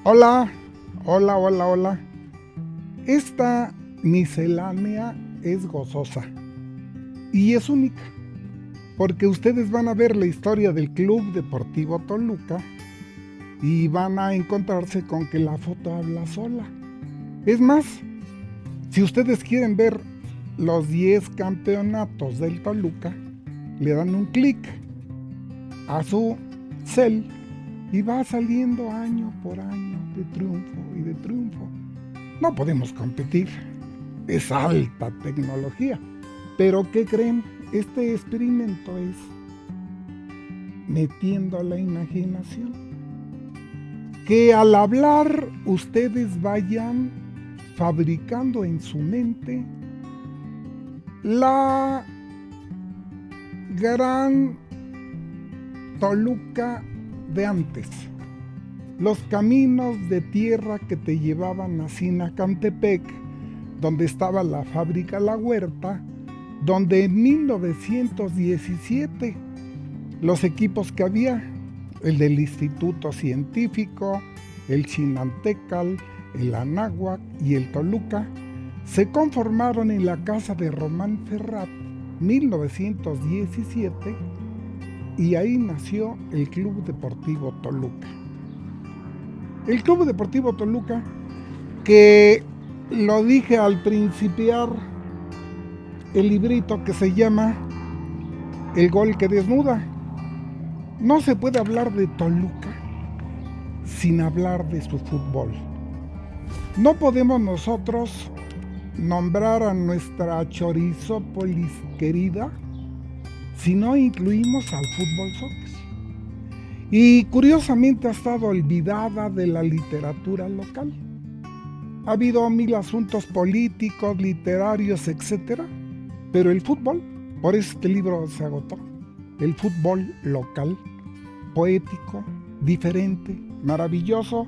Hola, hola, hola, hola. Esta miscelánea es gozosa y es única, porque ustedes van a ver la historia del Club Deportivo Toluca y van a encontrarse con que la foto habla sola. Es más, si ustedes quieren ver los 10 campeonatos del Toluca, le dan un clic a su cel y va saliendo año por año de triunfo y de triunfo. No podemos competir, es alta tecnología. Pero ¿qué creen? Este experimento es metiendo la imaginación. Que al hablar ustedes vayan fabricando en su mente la gran Toluca de antes. Los caminos de tierra que te llevaban a Sinacantepec, donde estaba la fábrica La Huerta, donde en 1917 los equipos que había, el del Instituto Científico, el Chinantecal, el Anáhuac y el Toluca, se conformaron en la casa de Román Ferrat 1917 y ahí nació el Club Deportivo Toluca. El Club Deportivo Toluca, que lo dije al principiar el librito que se llama El gol que desnuda. No se puede hablar de Toluca sin hablar de su fútbol. No podemos nosotros nombrar a nuestra Chorizópolis querida si no incluimos al fútbol soccer. Y curiosamente ha estado olvidada de la literatura local. Ha habido mil asuntos políticos, literarios, etcétera, pero el fútbol, por eso este libro se agotó. El fútbol local, poético, diferente, maravilloso,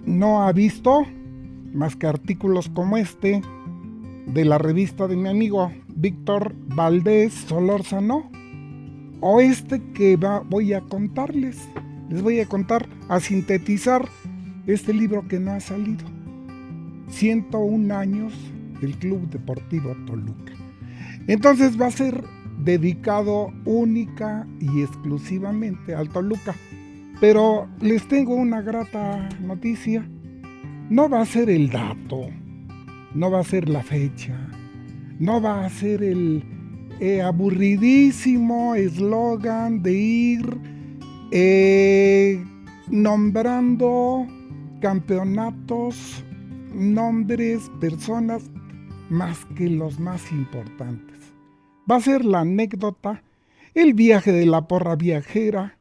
no ha visto más que artículos como este de la revista de mi amigo Víctor Valdés Solórzano, o este que voy a contarles. Les voy a contar, a sintetizar este libro que no ha salido. 101 años del Club Deportivo Toluca. Entonces va a ser dedicado única y exclusivamente al Toluca. Pero les tengo una grata noticia. No va a ser el dato, no va a ser la fecha, no va a ser el aburridísimo eslogan de ir nombrando campeonatos, nombres, personas, más que los más importantes. Va a ser la anécdota, el viaje de la porra viajera,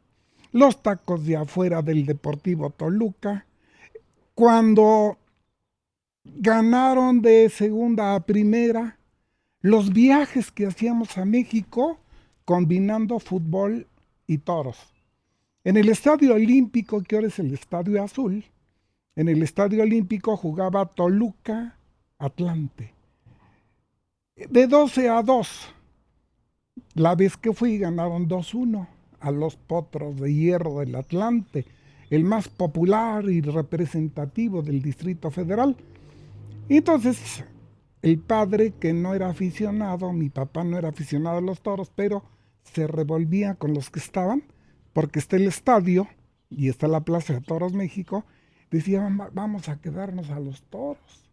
los tacos de afuera del Deportivo Toluca, cuando ganaron de segunda a primera, los viajes que hacíamos a México combinando fútbol y toros. En el Estadio Olímpico, que ahora es el Estadio Azul, en el Estadio Olímpico jugaba Toluca Atlante. De 12-2. La vez que fui ganaron 2-1 a los Potros de Hierro del Atlante, el más popular y representativo del Distrito Federal. Y entonces el padre, que no era aficionado, mi papá no era aficionado a los toros, pero se revolvía con los que estaban, porque está el estadio y está la Plaza de Toros México, decía, vamos a quedarnos a los toros.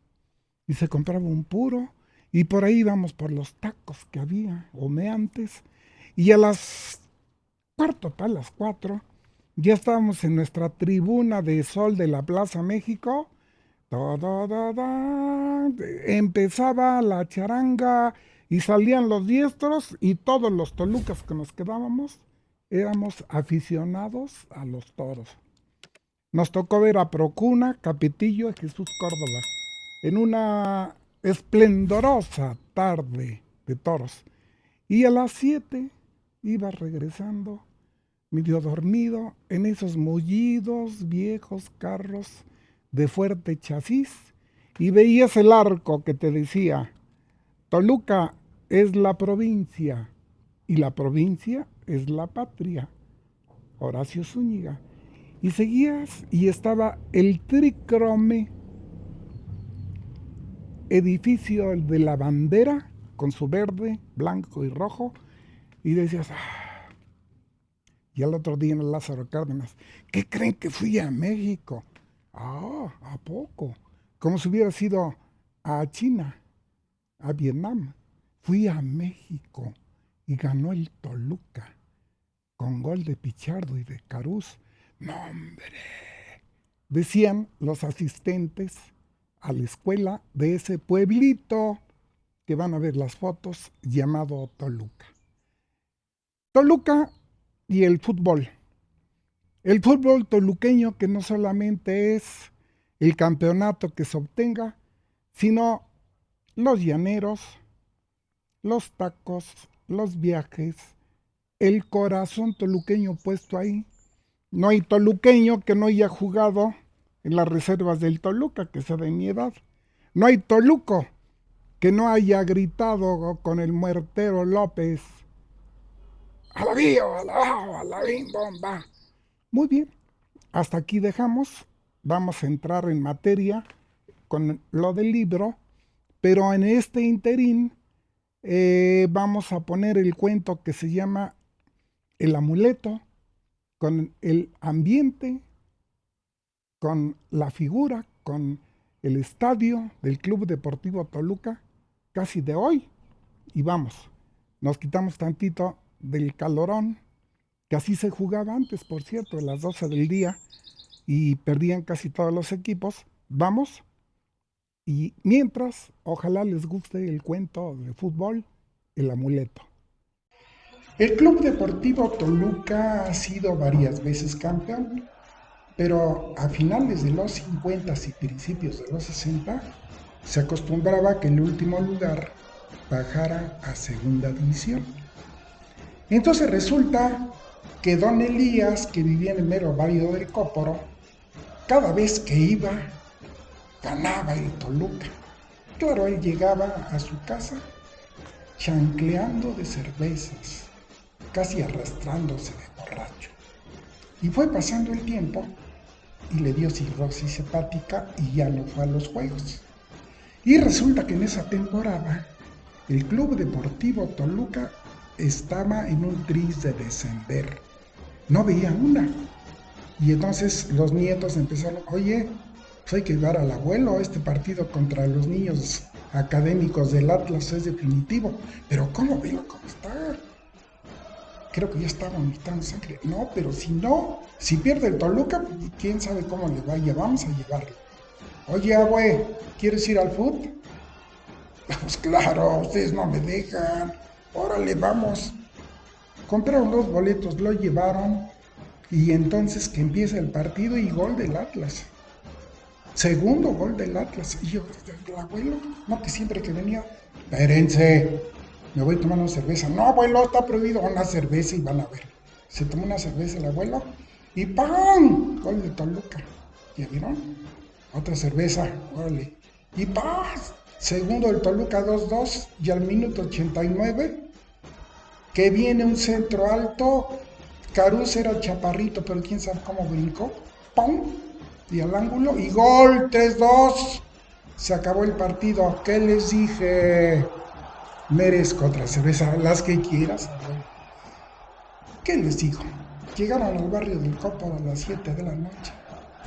Y se compraba un puro, y por ahí íbamos por los tacos que había, humeantes, y a las cuarto para las 4, ya estábamos en nuestra tribuna de sol de la Plaza México. Empezaba la charanga y salían los diestros y todos los tolucas que nos quedábamos éramos aficionados a los toros. Nos tocó ver a Procuna, Capetillo y Jesús Córdoba en una esplendorosa tarde de toros. Y a las 7 iba regresando, medio dormido, en esos mullidos viejos carros de fuerte chasis, y veías el arco que te decía, Toluca es la provincia y la provincia es la patria. Horacio Zúñiga. Y seguías y estaba el tricrome edificio de la bandera con su verde, blanco y rojo. Y decías, ah. Y al otro día en el Lázaro Cárdenas, ¿qué creen que fui a México? Ah, ¿a poco? Como si hubiera sido a China, a Vietnam. Fui a México y ganó el Toluca con gol de Pichardo y de Caruz. No, hombre. Decían los asistentes a la escuela de ese pueblito que van a ver las fotos llamado Toluca. Toluca y el fútbol. El fútbol toluqueño que no solamente es el campeonato que se obtenga, sino los llaneros, los tacos, los viajes, el corazón toluqueño puesto ahí. No hay toluqueño que no haya jugado en las reservas del Toluca, que sea de mi edad. No hay toluco que no haya gritado con el muertero López, alabío, alabao, alabín, bomba. Muy bien, hasta aquí dejamos. Vamos a entrar en materia con lo del libro, pero en este interín vamos a poner el cuento que se llama El amuleto, con el ambiente, con la figura, con el estadio del Club Deportivo Toluca, casi de hoy. Y vamos, nos quitamos tantito del calorón, que así se jugaba antes, por cierto, a las 12 del día, y perdían casi todos los equipos. Vamos, y mientras, ojalá les guste el cuento de fútbol, El amuleto. El Club Deportivo Toluca ha sido varias veces campeón, pero a finales de los 50 y principios de los 60 se acostumbraba que el último lugar bajara a segunda división. Entonces resulta que don Elías, que vivía en el mero barrio del Cóporo, cada vez que iba, ganaba el Toluca. Claro, él llegaba a su casa chancleando de cervezas, casi arrastrándose de borracho. Y fue pasando el tiempo y le dio cirrosis hepática y ya no fue a los juegos. Y resulta que en esa temporada el Club Deportivo Toluca estaba en un tris de descender. No veía una. Y entonces los nietos empezaron, oye, pues hay que llevar al abuelo, este partido contra los niños académicos del Atlas es definitivo. Pero ¿cómo? Velo cómo está. Creo que ya está vomitando sangre. No, pero si no, si pierde el Toluca, quién sabe cómo le vaya, vamos a llevarlo. Oye, abue, ¿quieres ir al fútbol? Pues claro, ustedes no me dejan. Órale, vamos. Compraron 2 boletos, lo llevaron y entonces que empieza el partido y gol del Atlas. Segundo gol del Atlas. Y yo, el abuelo, no que siempre que venía, espérense, me voy a tomar una cerveza. No, abuelo, está prohibido una cerveza y van a ver. Se tomó una cerveza el abuelo y ¡pam! Gol de Toluca. ¿Ya vieron? Otra cerveza, órale. Y ¡paz! Segundo el Toluca 2-2 y al minuto 89 que viene un centro alto. Caruz era chaparrito, pero quién sabe cómo brincó. ¡Pum! Y al ángulo y gol 3-2. Se acabó el partido. ¿Qué les dije? Merezco otra cerveza, las que quieras. ¿Qué les digo? Llegaron al barrio del Cóporo a las 7 de la noche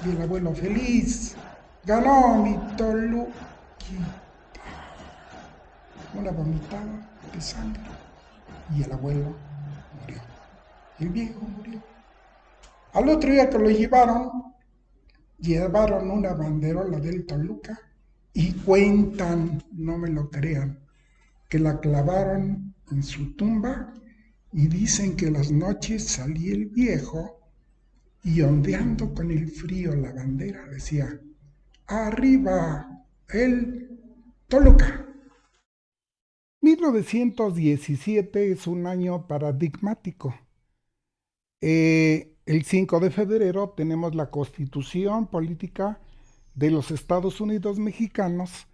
y el abuelo feliz. Ganó mi Toluquita. Una vomitada de sangre y el abuelo murió. El viejo murió. Al otro día que lo llevaron una banderola del Toluca y cuentan, no me lo crean, que la clavaron en su tumba y dicen que las noches salía el viejo y ondeando con el frío la bandera decía, arriba el Toluca. 1917 es un año paradigmático. El 5 de febrero tenemos la Constitución Política de los Estados Unidos Mexicanos,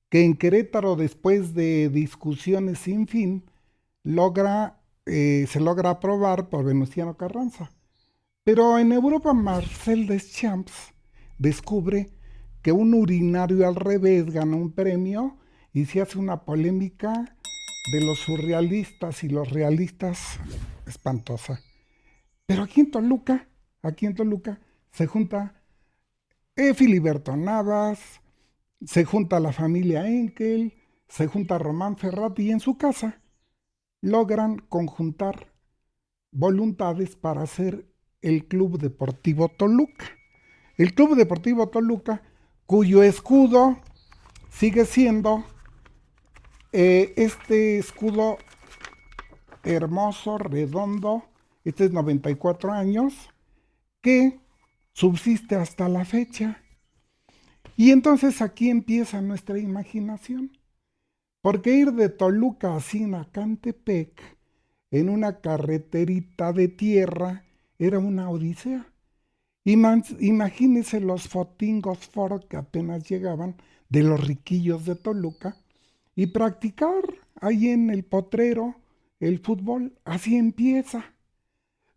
que en Querétaro, después de discusiones sin fin, se logra aprobar por Venustiano Carranza. Pero en Europa Marcel Deschamps descubre que un urinario al revés gana un premio y se hace una polémica de los surrealistas y los realistas espantosa. Pero aquí en Toluca, se junta Filiberto Navas, se junta la familia Enkel, se junta Román Ferrat y en su casa logran conjuntar voluntades para hacer el Club Deportivo Toluca. El Club Deportivo Toluca, cuyo escudo sigue siendo este escudo hermoso, redondo, este es 94 años, que subsiste hasta la fecha. Y entonces aquí empieza nuestra imaginación. Porque ir de Toluca a Sinacantepec en una carreterita de tierra era una odisea. Imagínense los fotingos Ford que apenas llegaban de los riquillos de Toluca y practicar ahí en el potrero el fútbol. Así empieza.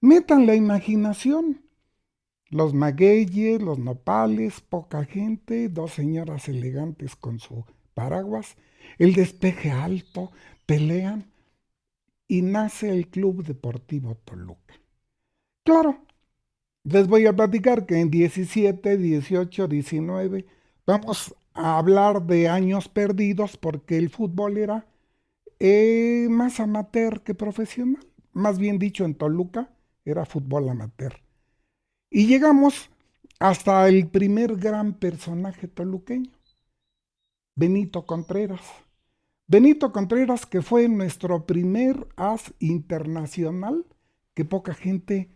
Metan la imaginación. Los magueyes, los nopales, poca gente, dos señoras elegantes con su paraguas, el despeje alto, pelean y nace el Club Deportivo Toluca. Claro, les voy a platicar que en 17, 18, 19 vamos a hablar de años perdidos porque el fútbol era más amateur que profesional. Más bien dicho, en Toluca era fútbol amateur. Y llegamos hasta el primer gran personaje toluqueño, Benito Contreras. Benito Contreras, que fue nuestro primer as internacional, que poca gente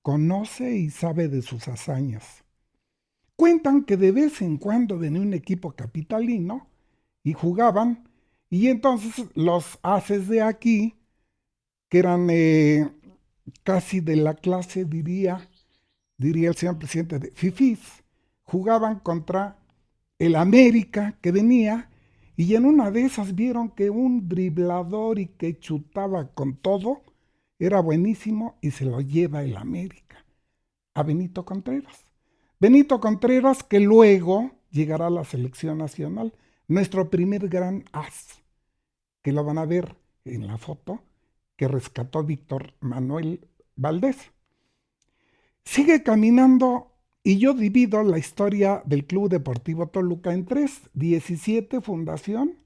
conoce y sabe de sus hazañas. Cuentan que de vez en cuando venía un equipo capitalino y jugaban, y entonces los ases de aquí, que eran casi de la clase, diría el señor presidente, de FIFIs, jugaban contra el América que venía y en una de esas vieron que un driblador y que chutaba con todo era buenísimo y se lo lleva el América a Benito Contreras. Benito Contreras que luego llegará a la selección nacional, nuestro primer gran as, que lo van a ver en la foto que rescató Víctor Manuel Valdés. Sigue caminando y yo divido la historia del Club Deportivo Toluca en tres. 17 fundación,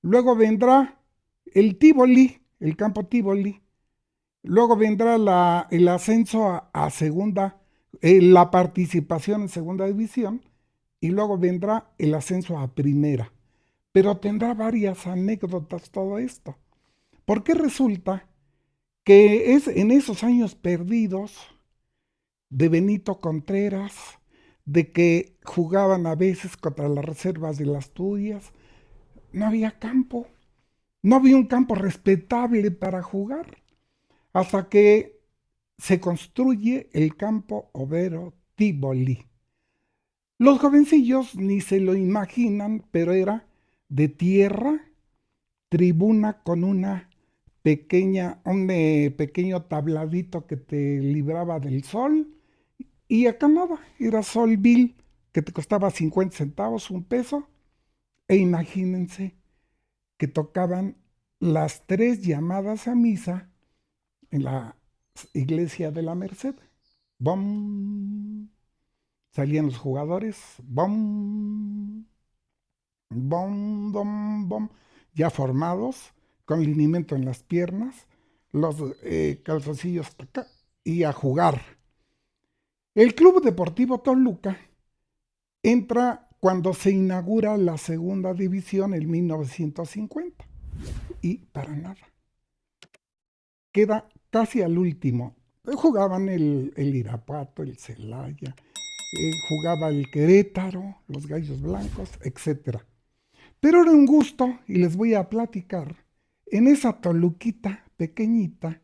luego vendrá el Tívoli, el campo Tívoli, luego vendrá el ascenso a segunda, la participación en segunda división y luego vendrá el ascenso a primera. Pero tendrá varias anécdotas todo esto. Porque resulta que es en esos años perdidos de Benito Contreras, de que jugaban a veces contra las reservas de las Tuyas. No había campo, no había un campo respetable para jugar, hasta que se construye el campo obrero Tívoli. Los jovencillos ni se lo imaginan, pero era de tierra, tribuna con un pequeño tabladito que te libraba del sol. Y acá nada, era Sol Bill, que te costaba 50 centavos, un peso. E imagínense que tocaban las tres llamadas a misa en la iglesia de la Merced. ¡Bom! Salían los jugadores. ¡Bom! ¡Bom, bom, bom! Ya formados, con linimento en las piernas, los calzoncillos acá, y a jugar. El Club Deportivo Toluca entra cuando se inaugura la segunda división en 1950 y para nada. Queda casi al último. Jugaban el Irapuato, el Celaya, jugaba el Querétaro, los Gallos Blancos, etc. Pero era un gusto y les voy a platicar en esa Toluquita pequeñita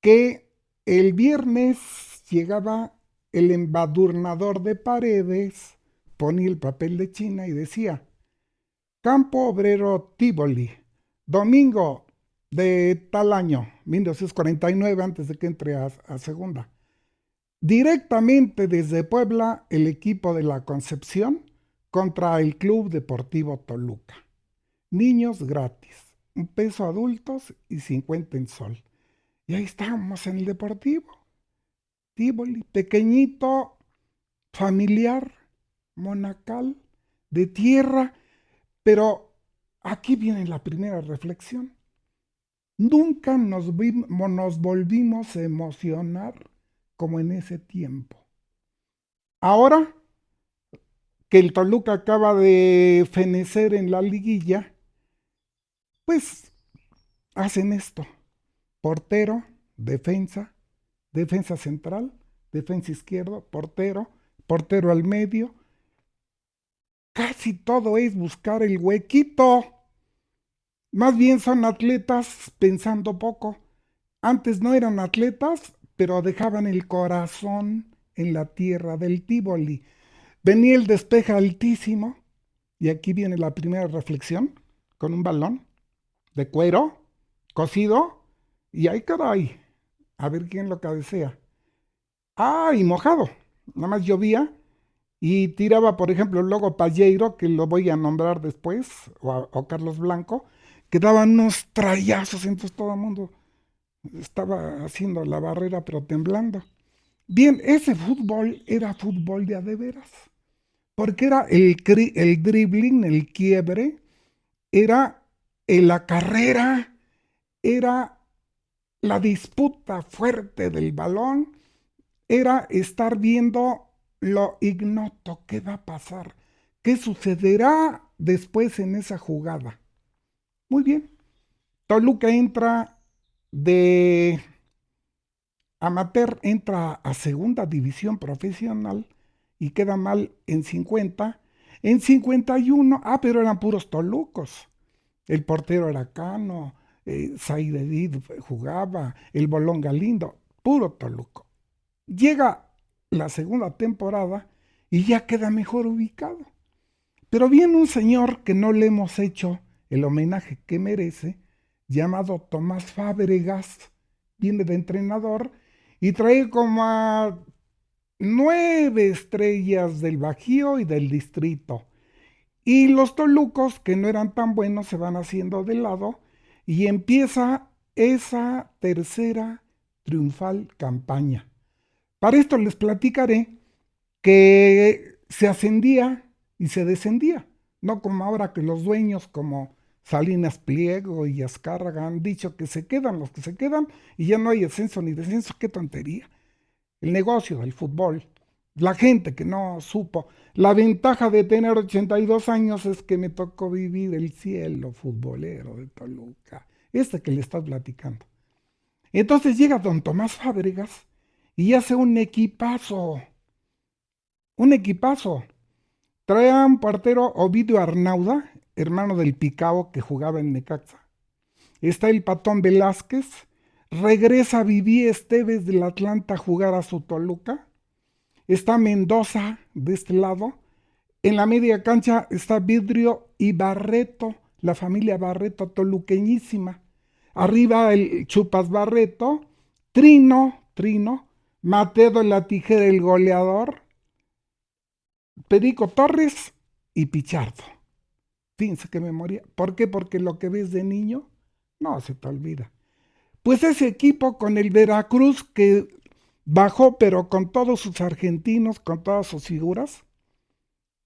que el viernes llegaba el embadurnador de paredes, ponía el papel de China y decía, Campo Obrero Tívoli, domingo de tal año, 1949, antes de que entre a segunda. Directamente desde Puebla, el equipo de la Concepción contra el Club Deportivo Toluca. Niños gratis, un peso adultos y 50 en sol. Y ahí estábamos en el Deportivo, Tívoli, pequeñito, familiar, monacal, de tierra, pero aquí viene la primera reflexión. Nunca nos volvimos a emocionar como en ese tiempo. Ahora que el Toluca acaba de fenecer en la liguilla, pues hacen esto. Portero, defensa, defensa central, defensa izquierdo, portero, portero al medio. Casi todo es buscar el huequito. Más bien son atletas pensando poco. Antes no eran atletas, pero dejaban el corazón en la tierra del Tívoli. Venía el despeje altísimo, y aquí viene la primera reflexión, con un balón de cuero, cocido, y ay caray, a ver quién lo cabecea. Ah, y mojado, nada más llovía, y tiraba, por ejemplo, luego Palleiro, que lo voy a nombrar después, o Carlos Blanco, que daban unos trayazos, entonces todo el mundo estaba haciendo la barrera, pero temblando. Bien, ese fútbol era fútbol de veras, porque era el dribbling, el quiebre, era la carrera, era la disputa fuerte del balón, era estar viendo lo ignoto, qué va a pasar, qué sucederá después en esa jugada. Muy bien, Toluca entra de amateur, entra a segunda división profesional y queda mal en 50. En 51, pero eran puros tolucos. El portero era Cano, Said Edid jugaba, el Bolón Galindo, puro toluco. Llega la segunda temporada y ya queda mejor ubicado. Pero viene un señor que no le hemos hecho el homenaje que merece, llamado Tomás Fábregas, viene de entrenador y trae como a 9 estrellas del Bajío y del distrito. Y los tolucos, que no eran tan buenos, se van haciendo de lado y empieza esa tercera triunfal campaña. Para esto les platicaré que se ascendía y se descendía, no como ahora que los dueños como Salinas Pliego y Azcárraga han dicho que se quedan los que se quedan y ya no hay ascenso ni descenso, qué tontería. El negocio del fútbol, la gente que no supo. La ventaja de tener 82 años es que me tocó vivir el cielo futbolero de Toluca, este que le estás platicando. Entonces llega don Tomás Fábregas y hace un equipazo. Trae a un portero Ovidio Arnauda, hermano del Picao que jugaba en Necaxa. Está el Patón Velázquez. Regresa Viví Esteves del Atlanta a jugar a su Toluca. Está Mendoza de este lado. En la media cancha está Vidrio y Barreto, la familia Barreto toluqueñísima. Arriba el Chupas Barreto, Trino, Mateo de la Tijera el goleador, Perico Torres y Pichardo. Fíjense qué memoria. ¿Por qué? Porque lo que ves de niño no se te olvida. Pues ese equipo con el Veracruz que bajó, pero con todos sus argentinos, con todas sus figuras,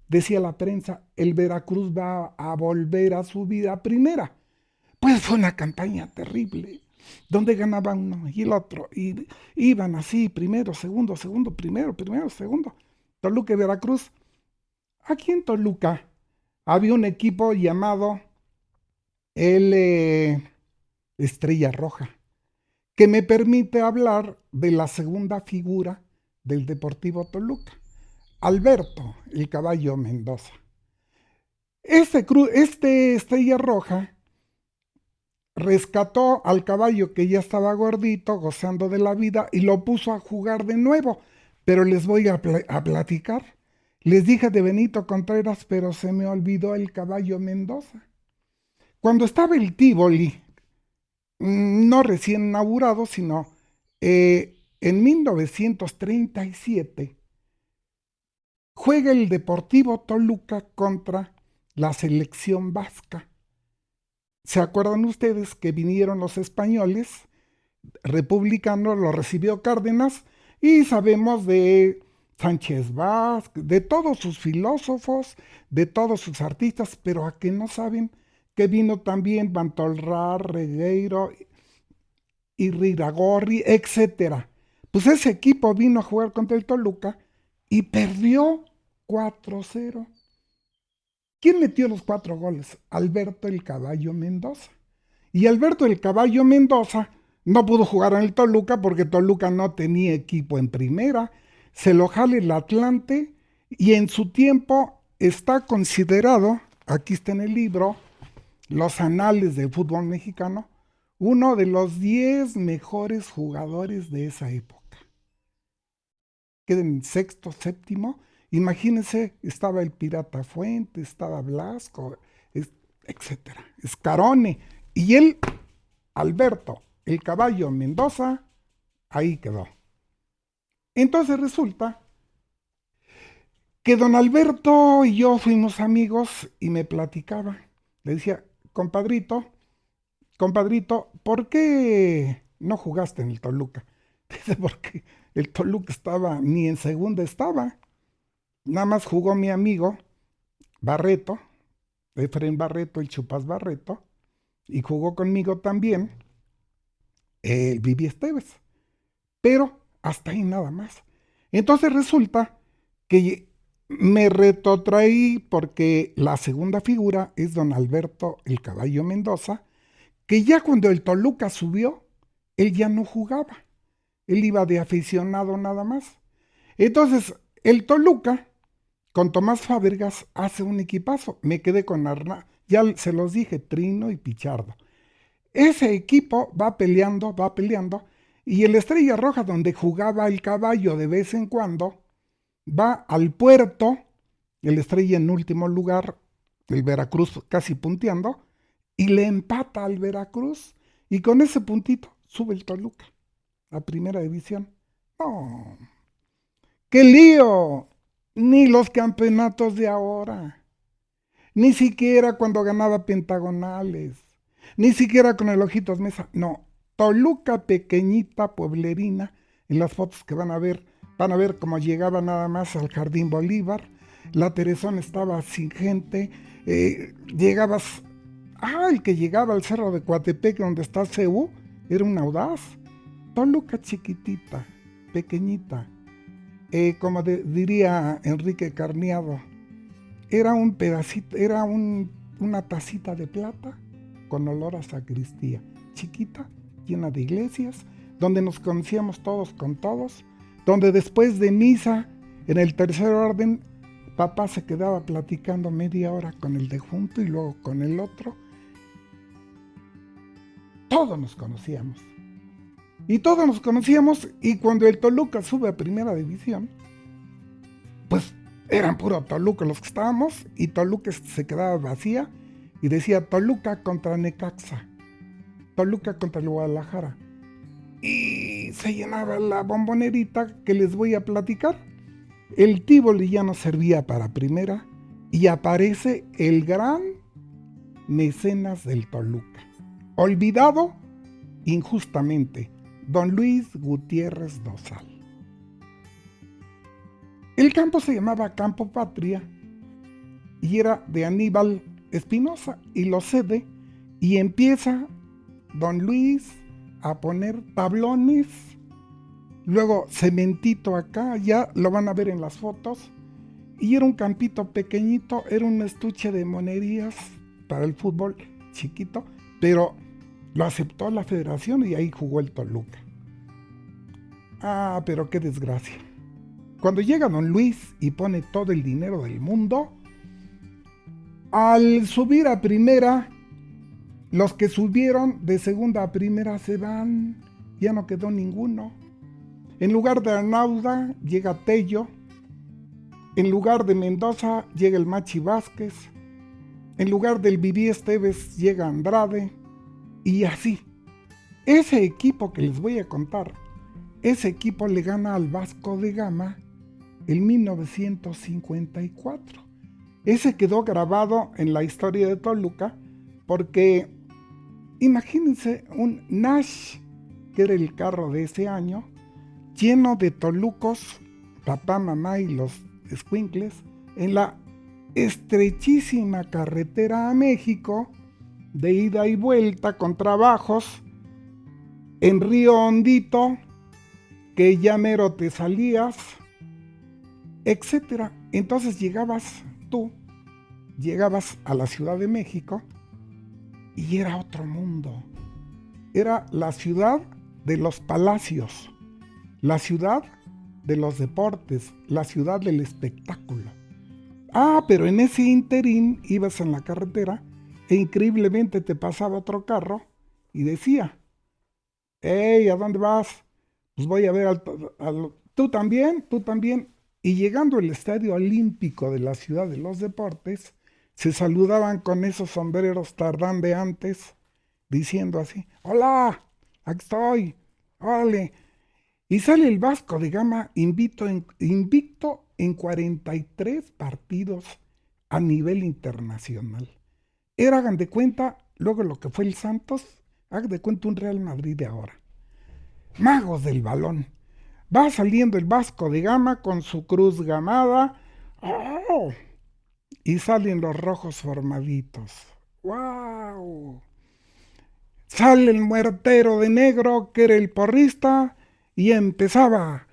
decía la prensa, el Veracruz va a volver a subir a primera. Pues fue una campaña terrible, donde ganaban uno y el otro, y iban así, primero, segundo, primero, segundo. Toluca y Veracruz. Aquí en Toluca había un equipo llamado el Estrella Roja, que me permite hablar de la segunda figura del Deportivo Toluca, Alberto, el caballo Mendoza. Este Estrella Roja rescató al caballo que ya estaba gordito, gozando de la vida, y lo puso a jugar de nuevo. Pero les voy a platicar. Les dije de Benito Contreras, pero se me olvidó el caballo Mendoza. Cuando estaba el Tívoli, no recién inaugurado, sino en 1937 juega el Deportivo Toluca contra la selección vasca. ¿Se acuerdan ustedes que vinieron los españoles republicanos, lo recibió Cárdenas y sabemos de Sánchez Vázquez, de todos sus filósofos, de todos sus artistas, pero a que no saben que vino también Bantolrar, Regueiro, Irrigagorri, etcétera. Pues ese equipo vino a jugar contra el Toluca y perdió 4-0. ¿Quién metió los 4 goles? Alberto el Caballo Mendoza. Y Alberto el Caballo Mendoza no pudo jugar en el Toluca porque Toluca no tenía equipo en primera. Se lo jale el Atlante y en su tiempo está considerado, aquí está en el libro, Los Anales del Fútbol Mexicano, uno de los 10 mejores jugadores de esa época. Queda en sexto, séptimo. Imagínense, estaba el Pirata Fuente, estaba Blasco, etcétera, Scarone. Y él, Alberto, el Caballo Mendoza, ahí quedó. Entonces resulta que don Alberto y yo fuimos amigos y me platicaba. Le decía, compadrito, ¿por qué no jugaste en el Toluca? Dice, porque el Toluca estaba, ni en segunda estaba. Nada más jugó mi amigo Barreto, Efren Barreto, el Chupas Barreto, y jugó conmigo también el Vivi Esteves. Pero hasta ahí nada más. Entonces resulta que me retrotraí porque la segunda figura es don Alberto el Caballo Mendoza, que ya cuando el Toluca subió, él ya no jugaba. Él iba de aficionado nada más. Entonces, el Toluca, con Tomás Fábregas, hace un equipazo. Me quedé con Arna, ya se los dije, Trino y Pichardo. Ese equipo va peleando, y el Estrella Roja, donde jugaba el Caballo de vez en cuando, va al Puerto, el Estrella en último lugar, el Veracruz casi punteando, y le empata al Veracruz, y con ese puntito sube el Toluca a primera división. ¡No! ¡Qué lío! Ni los campeonatos de ahora, ni siquiera cuando ganaba pentagonales, ni siquiera con el Ojitos Mesa, no. Toluca pequeñita, pueblerina, en las fotos que van a ver cómo llegaba nada más al Jardín Bolívar, la Teresón estaba sin gente, llegabas, el que llegaba al Cerro de Coatepec, donde está CU, era un audaz. Toluca chiquitita, pequeñita, diría Enrique Carniado, era un pedacito, una tacita de plata con olor a sacristía, chiquita, llena de iglesias, donde nos conocíamos todos con todos, donde después de misa, en el tercer orden, papá se quedaba platicando media hora con el de junto y luego con el otro. Todos nos conocíamos. Y cuando el Toluca sube a primera división, pues eran puro Toluca los que estábamos, y Toluca se quedaba vacía y decía Toluca contra Necaxa, Toluca contra el Guadalajara. Y se llenaba la bombonerita que les voy a platicar. El Tívoli ya no servía para primera y aparece el gran mecenas del Toluca, olvidado injustamente, don Luis Gutiérrez Dosal. El campo se llamaba Campo Patria y era de Aníbal Espinosa, y lo cede y empieza don Luis a poner tablones, luego cementito acá, ya lo van a ver en las fotos, y era un campito pequeñito, era un estuche de monerías para el fútbol chiquito, pero lo aceptó la federación y ahí jugó el Toluca. Pero qué desgracia. Cuando llega don Luis y pone todo el dinero del mundo, al subir a primera, los que subieron de segunda a primera se van, ya no quedó ninguno. En lugar de Arnauda llega Tello, en lugar de Mendoza llega el Machi Vázquez, en lugar del Vivi Esteves llega Andrade, y así. Ese equipo que les voy a contar ese equipo le gana al Vasco de Gama en 1954. Ese quedó grabado en la historia de Toluca porque imagínense un Nash, que era el carro de ese año, lleno de tolucos, papá, mamá y los escuincles, en la estrechísima carretera a México, de ida y vuelta con trabajos, en Río Hondito, que ya mero te salías, etcétera. Entonces llegabas a la Ciudad de México y era otro mundo. Era la ciudad de los palacios, la ciudad de los deportes, la ciudad del espectáculo. Pero en ese interín ibas en la carretera e increíblemente te pasaba otro carro y decía: hey, ¿a dónde vas? Pues voy a ver tú también, tú también. Y llegando al Estadio Olímpico de la Ciudad de los Deportes, se saludaban con esos sombreros tardandeantes, diciendo así: hola, aquí estoy, órale. Y sale el Vasco de Gama invicto en 43 partidos a nivel internacional. Hagan de cuenta, luego lo que fue el Santos, hagan de cuenta un Real Madrid de ahora. Magos del balón. Va saliendo el Vasco de Gama con su cruz gamada. ¡Oh! Y salen los rojos formaditos. ¡Wow! Sale el muertero de negro, que era el porrista, y empezaba: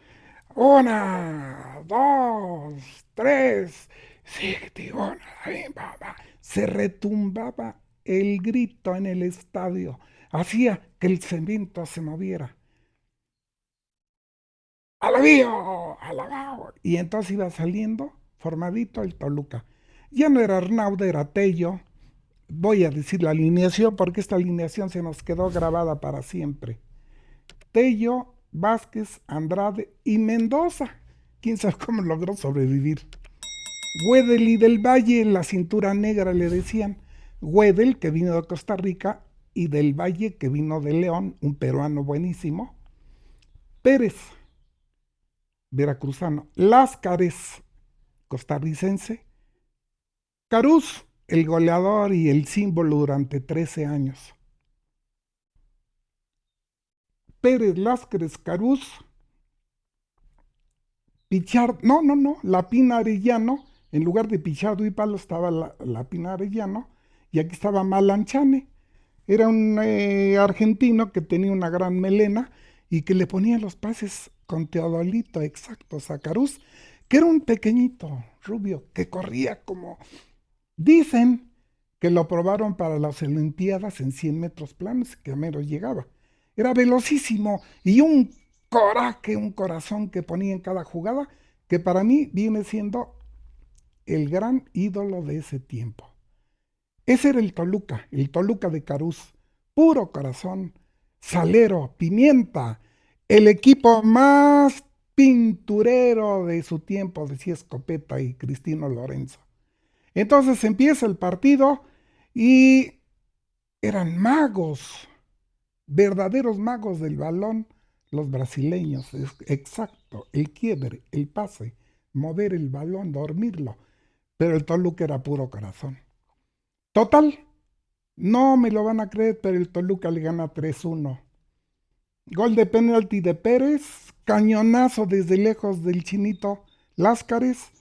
una, dos, tres, siete, una, se retumbaba el grito en el estadio, hacía que el cemento se moviera. ¡Alabío! ¡Alabao! Y entonces iba saliendo formadito el Toluca. Ya no era Arnaudo, era Tello. Voy a decir la alineación porque esta alineación se nos quedó grabada para siempre. Tello, Vázquez, Andrade y Mendoza. ¿Quién sabe cómo logró sobrevivir? Wedel y del Valle, la cintura negra le decían. Wedel, que vino de Costa Rica, y del Valle, que vino de León, un peruano buenísimo. Pérez, veracruzano. Láscares, costarricense. Carús, el goleador y el símbolo durante 13 años. Pérez, Láscares, Carús, Pichard, no, la Pina Arellano, en lugar de Pichardo y Palo estaba la Pina Arellano, y aquí estaba Malanchane. Era un argentino que tenía una gran melena y que le ponía los pases con Teodolito exactos a Carús, que era un pequeñito rubio que corría como... Dicen que lo probaron para las Olimpiadas en 100 metros planos, que a mero llegaba. Era velocísimo y un coraje, un corazón que ponía en cada jugada, que para mí viene siendo el gran ídolo de ese tiempo. Ese era el Toluca de Carús, puro corazón, salero, pimienta, el equipo más pinturero de su tiempo, decía Escopeta y Cristino Lorenzo. Entonces empieza el partido y eran magos, verdaderos magos del balón, los brasileños, exacto, el quiebre, el pase, mover el balón, dormirlo, pero el Toluca era puro corazón. Total, no me lo van a creer, pero el Toluca le gana 3-1. Gol de penalti de Pérez, cañonazo desde lejos del chinito Láscares,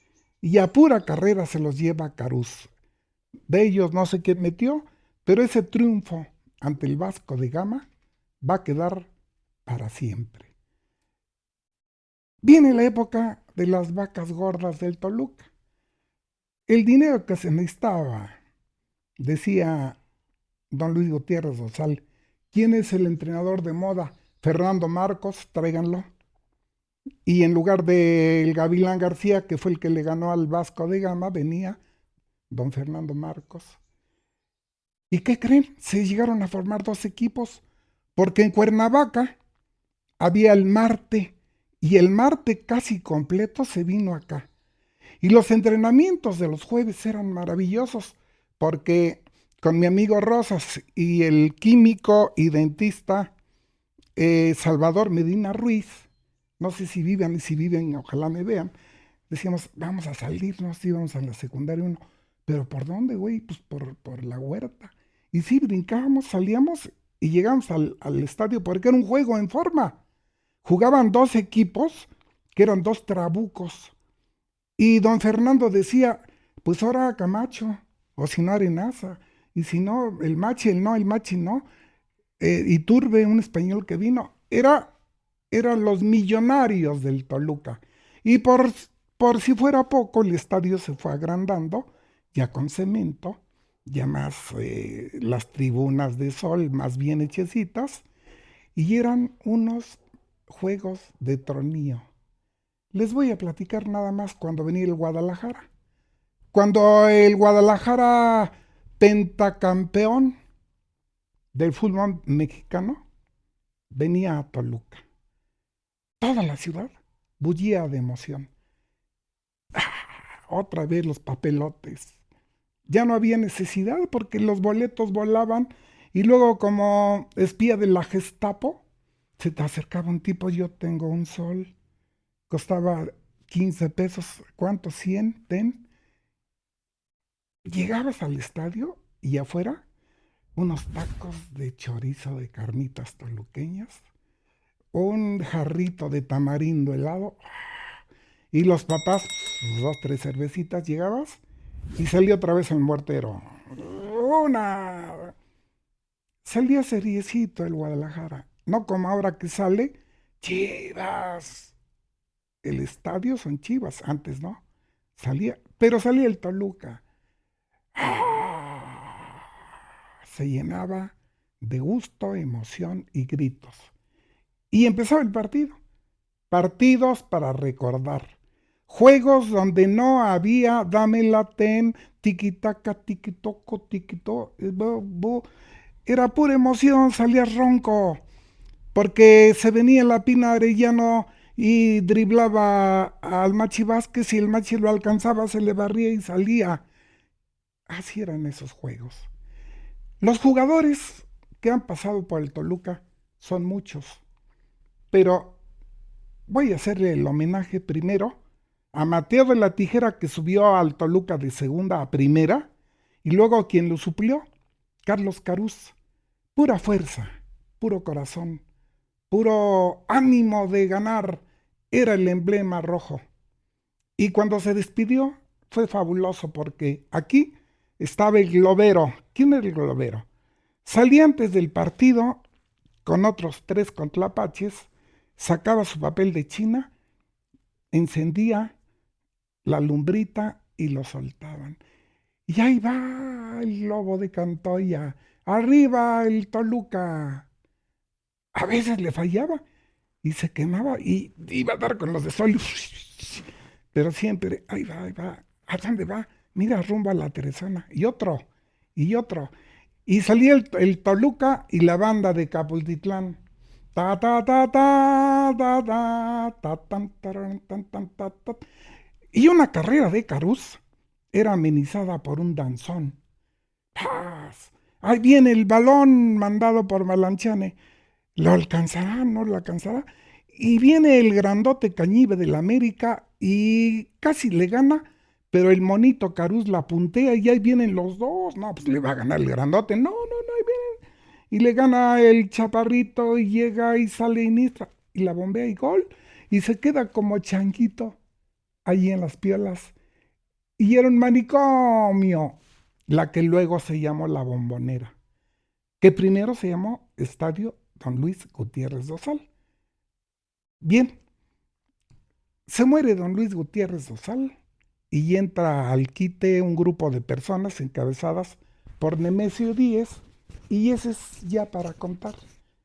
y a pura carrera se los lleva Carús. De ellos no sé quién metió, pero ese triunfo ante el Vasco de Gama va a quedar para siempre. Viene la época de las vacas gordas del Toluca. El dinero que se necesitaba, decía don Luis Gutiérrez Dosal, ¿quién es el entrenador de moda? Fernando Marcos, tráiganlo. Y en lugar del Gavilán García, que fue el que le ganó al Vasco de Gama, venía don Fernando Marcos. ¿Y qué creen? Se llegaron a formar dos equipos, porque en Cuernavaca había el Marte, y el Marte casi completo se vino acá. Y los entrenamientos de los jueves eran maravillosos, porque con mi amigo Rosas y el químico y dentista Salvador Medina Ruiz, no sé si viven, y si viven, ojalá me vean. Decíamos, vamos a salirnos, íbamos a la secundaria uno. ¿Pero por dónde, güey? Pues por la huerta. Y sí, brincábamos, salíamos y llegamos al estadio porque era un juego en forma. Jugaban dos equipos, que eran dos trabucos. Y don Fernando decía, pues ahora Camacho, o si no Arenaza, y si no, el Machi, el Machi no. Iturbe, un español que vino, eran los millonarios del Toluca. Y por si fuera poco, el estadio se fue agrandando, ya con cemento, ya más las tribunas de sol más bien hechecitas, y eran unos juegos de tronío. Les voy a platicar nada más cuando venía el Guadalajara. Cuando el Guadalajara pentacampeón del fútbol mexicano venía a Toluca. Toda la ciudad bullía de emoción. Otra vez los papelotes. Ya no había necesidad porque los boletos volaban y luego como espía de la Gestapo, se te acercaba un tipo, yo tengo un sol, costaba 15 pesos, ¿cuánto? 100, ten. Llegabas al estadio y afuera unos tacos de chorizo de carnitas toluqueñas, un jarrito de tamarindo helado y los papás, dos, tres cervecitas, llegabas y salía otra vez el muertero. Una. Salía seriecito el Guadalajara. No como ahora que sale Chivas. El estadio son Chivas, antes no. Pero salía el Toluca. ¡Ah! Se llenaba de gusto, emoción y gritos. Y empezaba el partido. Partidos para recordar. Juegos donde no había dame la ten, tiquitaca, tiquitoco, tiquito, era pura emoción, salía ronco, porque se venía la Pina Arellano y driblaba al Machi Vázquez y el Machi lo alcanzaba, se le barría y salía. Así eran esos juegos. Los jugadores que han pasado por el Toluca son muchos, pero voy a hacerle el homenaje primero a Mateo de la Tijera, que subió al Toluca de segunda a primera, y luego a quien lo suplió, Carlos Carús. Pura fuerza, puro corazón, puro ánimo de ganar, era el emblema rojo. Y cuando se despidió fue fabuloso porque aquí estaba el globero. ¿Quién era el globero? Salía antes del partido con otros tres contrapaches, sacaba su papel de China, encendía la lumbrita y lo soltaban. Y ahí va el lobo de Cantoya, arriba el Toluca. A veces le fallaba y se quemaba y iba a dar con los de sol. Pero siempre, ahí va, ¿a dónde va? Mira, rumbo a la Teresana. Y otro, y otro. Y salía el Toluca y la banda de Capultitlán. Ta ta ta ta ta ta ta tan, taran, tan, tan, ta, ta. Y una carrera de Carús era amenizada por un danzón. ¡Paz! Ahí viene el balón mandado por Malanchane. ¿Lo alcanzará? ¿No lo alcanzará? Y viene el grandote Cañive del América y casi le gana, pero el monito Carús la puntea y ahí vienen los dos. No, pues le va a ganar el grandote. No, no, no, ahí vienen. Y le gana el chaparrito y llega y sale Iniestra y la bombea y gol. Y se queda como changuito ahí en las piolas. Y era un manicomio, la que luego se llamó La Bombonera, que primero se llamó Estadio Don Luis Gutiérrez Dosal. Bien, se muere don Luis Gutiérrez Dosal y entra al quite un grupo de personas encabezadas por Nemesio Díez, y ese es ya para contar,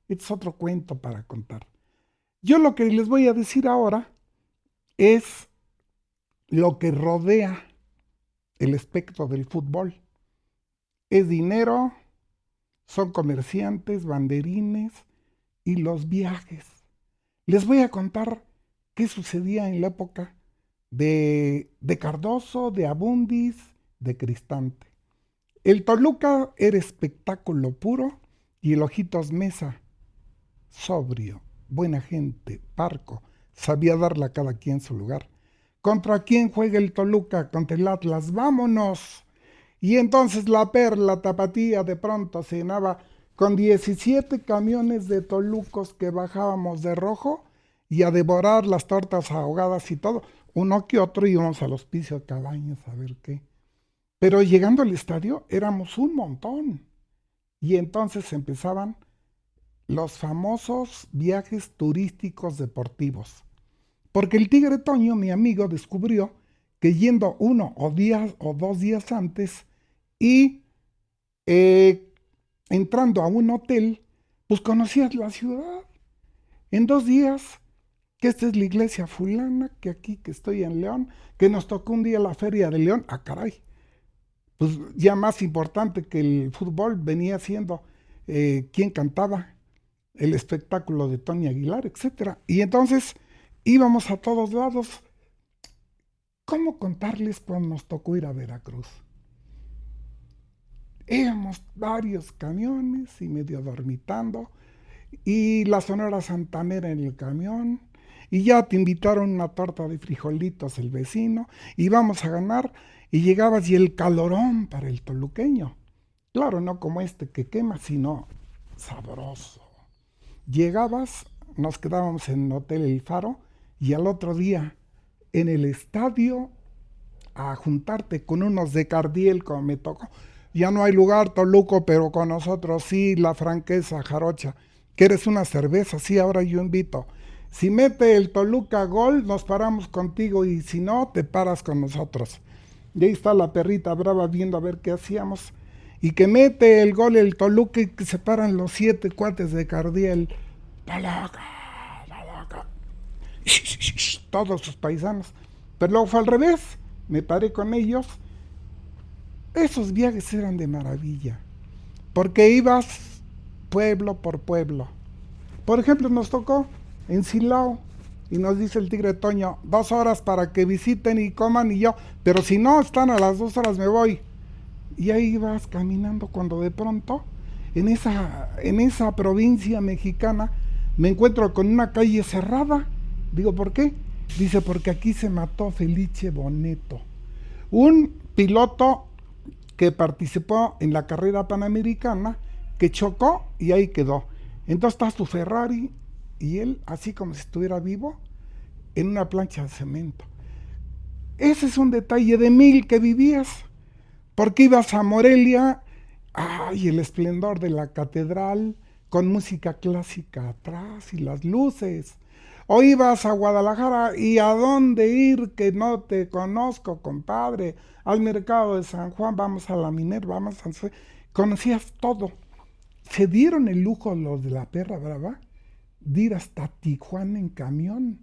es otro cuento para contar. Yo lo que les voy a decir ahora es lo que rodea el espectro del fútbol. Es dinero, son comerciantes, banderines y los viajes. Les voy a contar qué sucedía en la época de Cardoso, de Abundis, de Cristante. El Toluca era espectáculo puro y el Ojitos Mesa, sobrio, buena gente, parco, sabía darle a cada quien su lugar. ¿Contra quién juega el Toluca? Contra el Atlas, vámonos. Y entonces la Perla Tapatía de pronto se llenaba con 17 camiones de tolucos que bajábamos de rojo y a devorar las tortas ahogadas y todo. Uno que otro íbamos al hospicio de Cabañas a ver qué. Pero llegando al estadio éramos un montón. Y entonces empezaban los famosos viajes turísticos deportivos. Porque el Tigre Toño, mi amigo, descubrió que yendo 1 o 2 días antes y eh, entrando a un hotel, pues conocías la ciudad. En 2 días, que esta es la iglesia fulana, que aquí, que estoy en León, que nos tocó un día la feria de León. Ah, caray. Pues ya más importante que el fútbol venía siendo quién cantaba, el espectáculo de Tony Aguilar, etcétera. Y entonces íbamos a todos lados. ¿Cómo contarles cuando nos tocó ir a Veracruz? Éramos varios camiones y medio dormitando, y la Sonora Santanera en el camión, y ya te invitaron una torta de frijolitos el vecino, y vamos a ganar, y llegabas y el calorón para el toluqueño. Claro, no como este que quema, sino sabroso. Llegabas, nos quedábamos en el Hotel El Faro, y al otro día en el estadio a juntarte con unos de Cardiel como me tocó. Ya no hay lugar, Toluco, pero con nosotros sí, la franqueza jarocha. ¿Quieres una cerveza? Sí, ahora yo invito. Si mete el Toluca gol, nos paramos contigo, y si no, te paras con nosotros. Y ahí está la perrita brava viendo a ver qué hacíamos. Y que mete el gol el Toluca y que se paran los 7 cuates de Cardiel. Toluca, Toluca. Todos sus paisanos. Pero luego fue al revés. Me paré con ellos. Esos viajes eran de maravilla, porque ibas pueblo por pueblo. Por ejemplo, nos tocó en Silao, y nos dice el Tigre Toño, 2 horas para que visiten y coman, y yo, pero si no están a las 2 horas me voy. Y ahí ibas caminando cuando de pronto, en esa provincia mexicana, me encuentro con una calle cerrada. Digo, ¿por qué? Dice, porque aquí se mató Felice Boneto, un piloto que participó en la carrera panamericana, que chocó y ahí quedó. Entonces está su Ferrari y él, así como si estuviera vivo, en una plancha de cemento. Ese es un detalle de 1000 que vivías, porque ibas a Morelia, ay, el esplendor de la catedral, con música clásica atrás y las luces. O ibas a Guadalajara, y a dónde ir que no te conozco, compadre, al mercado de San Juan, vamos a la Minerva, vamos a... Conocías todo. Se dieron el lujo los de la Perra Brava de ir hasta Tijuana en camión.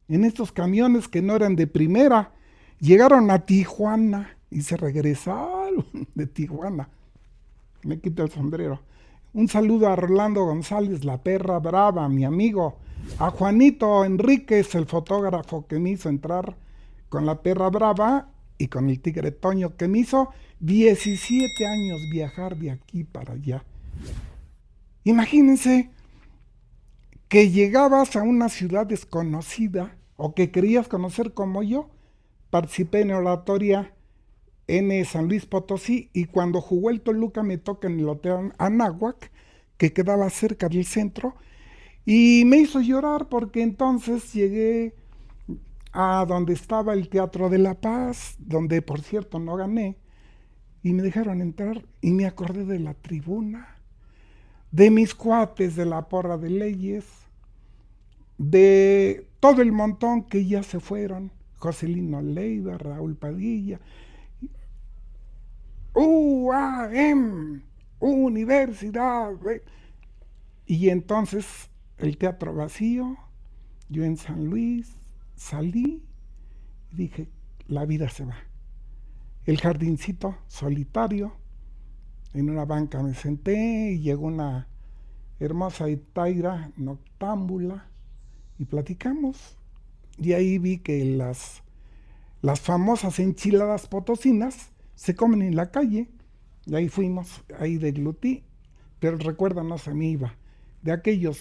En estos camiones que no eran de primera, llegaron a Tijuana y se regresaron de Tijuana. Me quito el sombrero. Un saludo a Rolando González, la Perra Brava, mi amigo. A Juanito Enríquez, el fotógrafo que me hizo entrar con la Perra Brava, y con el Tigre Toño, que me hizo 17 años viajar de aquí para allá. Imagínense que llegabas a una ciudad desconocida, o que querías conocer como yo. Participé en oratoria en San Luis Potosí, y cuando jugó el Toluca me toca en el Hotel Anáhuac, que quedaba cerca del centro, y me hizo llorar porque entonces llegué a donde estaba el Teatro de la Paz, donde por cierto no gané, y me dejaron entrar, y me acordé de la tribuna, de mis cuates de la porra de leyes, de todo el montón que ya se fueron, Joselino Leiva, Raúl Padilla, UAM, Universidad. Y entonces el teatro vacío, yo en San Luis, salí y dije, la vida se va. El jardincito solitario, en una banca me senté, y llegó una hermosa itaira noctámbula y platicamos. Y ahí vi que las famosas enchiladas potosinas se comen en la calle. Y ahí fuimos, ahí deglutí, pero recuerda, no se me iba, de aquellos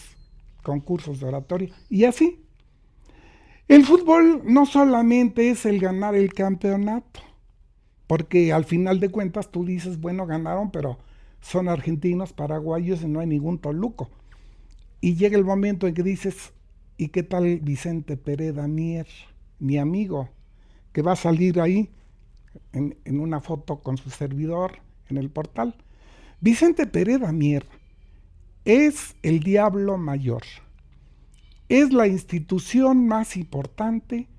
concursos de oratoria. Y así, El fútbol no solamente es el ganar el campeonato, porque al final de cuentas tú dices, bueno, ganaron, pero son argentinos, paraguayos y no hay ningún Toluco. Y llega el momento en que dices, ¿y qué tal Vicente Pereda Mier, mi amigo, que va a salir ahí en una foto con su servidor en el portal? Vicente Pereda Mier es el diablo mayor. Es la institución más importante,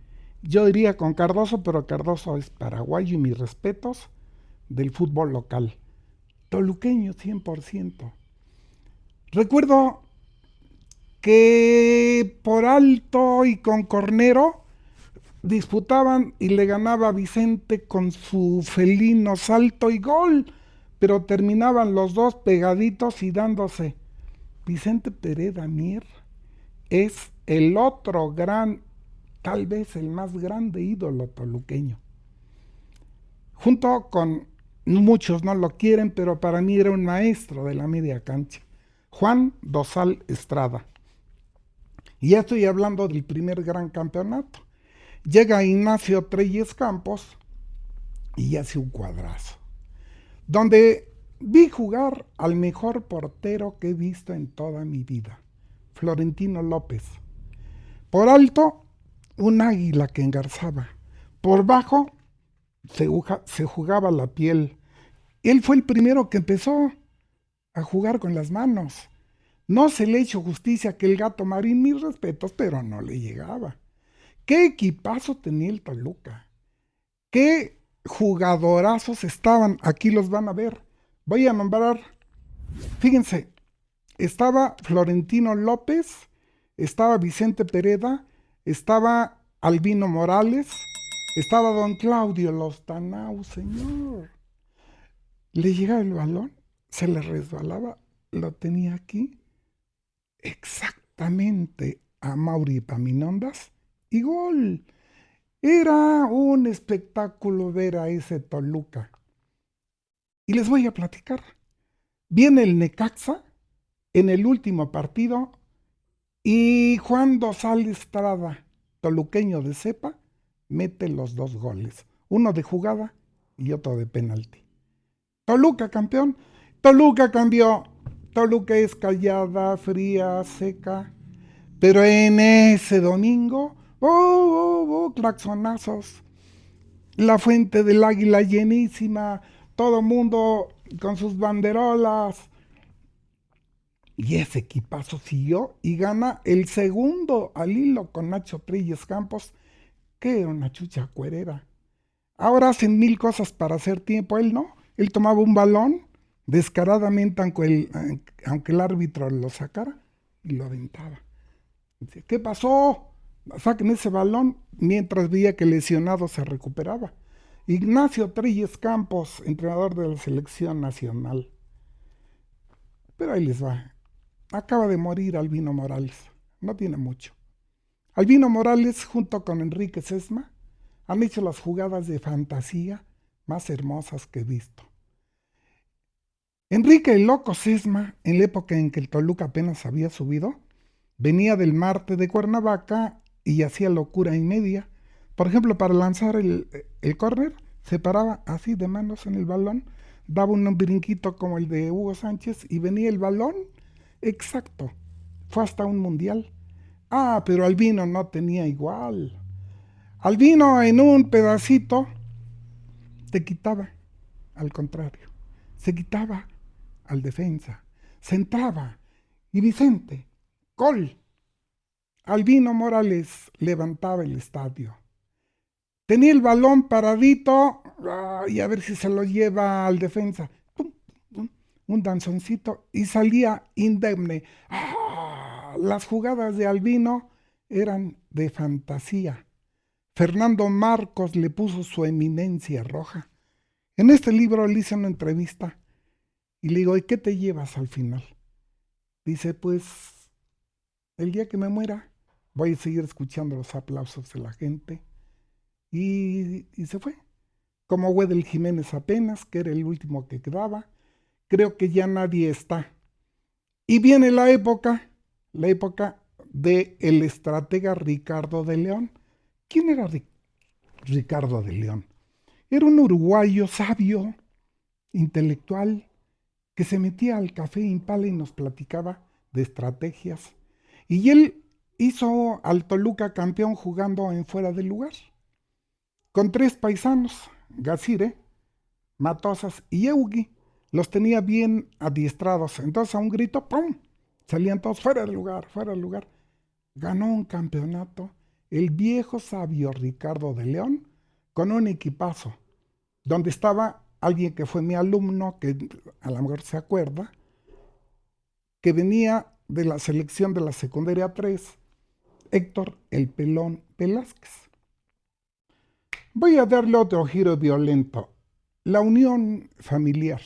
yo diría con Cardoso, pero Cardoso es paraguayo y mis respetos, del fútbol local. Toluqueño 100%. Recuerdo que por Alto y con Cornero disputaban y le ganaba Vicente con su felino salto y gol, pero terminaban los dos pegaditos y dándose. Vicente Pereda Mier es el otro gran, tal vez el más grande ídolo toluqueño. Junto con muchos no lo quieren, pero para mí era un maestro de la media cancha. Juan Dosal Estrada. Y ya estoy hablando del primer gran campeonato. Llega Ignacio Treyes Campos y hace un cuadrazo. Donde vi jugar al mejor portero que he visto en toda mi vida, Florentino López. Por alto, un águila que engarzaba. Por bajo, se jugaba la piel. Él fue el primero que empezó a jugar con las manos. No se le hizo justicia que el gato Marín, mis respetos, pero no le llegaba. ¿Qué equipazo tenía el Toluca? ¿Qué jugadorazos estaban? Aquí los van a ver. Voy a nombrar, fíjense, estaba Florentino López, estaba Vicente Pereda, estaba Albino Morales, estaba don Claudio Lostanau, señor. Le llegaba el balón, se le resbalaba, lo tenía aquí, exactamente a Mauri Paminondas y gol. Era un espectáculo ver a ese Toluca. Y les voy a platicar. Viene el Necaxa en el último partido y Juan Dosal Estrada, toluqueño de cepa, mete los dos goles. Uno de jugada y otro de penalti. Toluca campeón. Toluca cambió. Toluca es callada, fría, seca. Pero en ese domingo, claxonazos. La fuente del águila llenísima. Todo mundo con sus banderolas. Y ese equipazo siguió y gana el segundo al hilo con Nacho Treyes Campos, que era una chucha cuerera. Ahora hacen mil cosas para hacer tiempo, él no. Él tomaba un balón descaradamente, aunque el árbitro lo sacara, y lo aventaba. Dice, ¿qué pasó? Saquen ese balón, mientras veía que el lesionado se recuperaba. Ignacio Treyes Campos, entrenador de la selección nacional. Pero ahí les va. Acaba de morir Albino Morales. No tiene mucho. Albino Morales, junto con Enrique Sesma, han hecho las jugadas de fantasía más hermosas que he visto. Enrique el Loco Sesma, en la época en que el Toluca apenas había subido, venía del Marte de Cuernavaca y hacía locura y media. Por ejemplo, para lanzar el córner, se paraba así de manos en el balón, daba un brinquito como el de Hugo Sánchez y venía el balón exacto. Fue hasta un mundial. Ah, pero Albino no tenía igual. Albino en un pedacito te quitaba, al contrario, se quitaba al defensa, se entraba y Vicente, gol. Albino Morales levantaba el estadio. Tenía el balón paradito y a ver si se lo lleva al defensa. Pum, pum, un danzoncito y salía indemne. Las jugadas de Albino eran de fantasía. Fernando Marcos le puso su eminencia roja. En este libro le hice una entrevista y le digo, ¿y qué te llevas al final? Dice, pues el día que me muera voy a seguir escuchando los aplausos de la gente. Y se fue. Como Wedel Jiménez apenas, que era el último que quedaba. Creo que ya nadie está. Y viene la época de el estratega Ricardo de León. ¿Quién era Ricardo de León? Era un uruguayo sabio, intelectual, que se metía al café Impala y nos platicaba de estrategias. Y él hizo al Toluca campeón jugando en fuera del lugar, con tres paisanos, Gazire, Matosas y Eugi. Los tenía bien adiestrados. Entonces a un grito, ¡pum! Salían todos fuera del lugar, fuera del lugar. Ganó un campeonato el viejo sabio Ricardo de León con un equipazo, donde estaba alguien que fue mi alumno, que a lo mejor se acuerda, que venía de la selección de la secundaria 3, Héctor el Pelón Velázquez. Voy a darle otro giro violento. La unión familiar.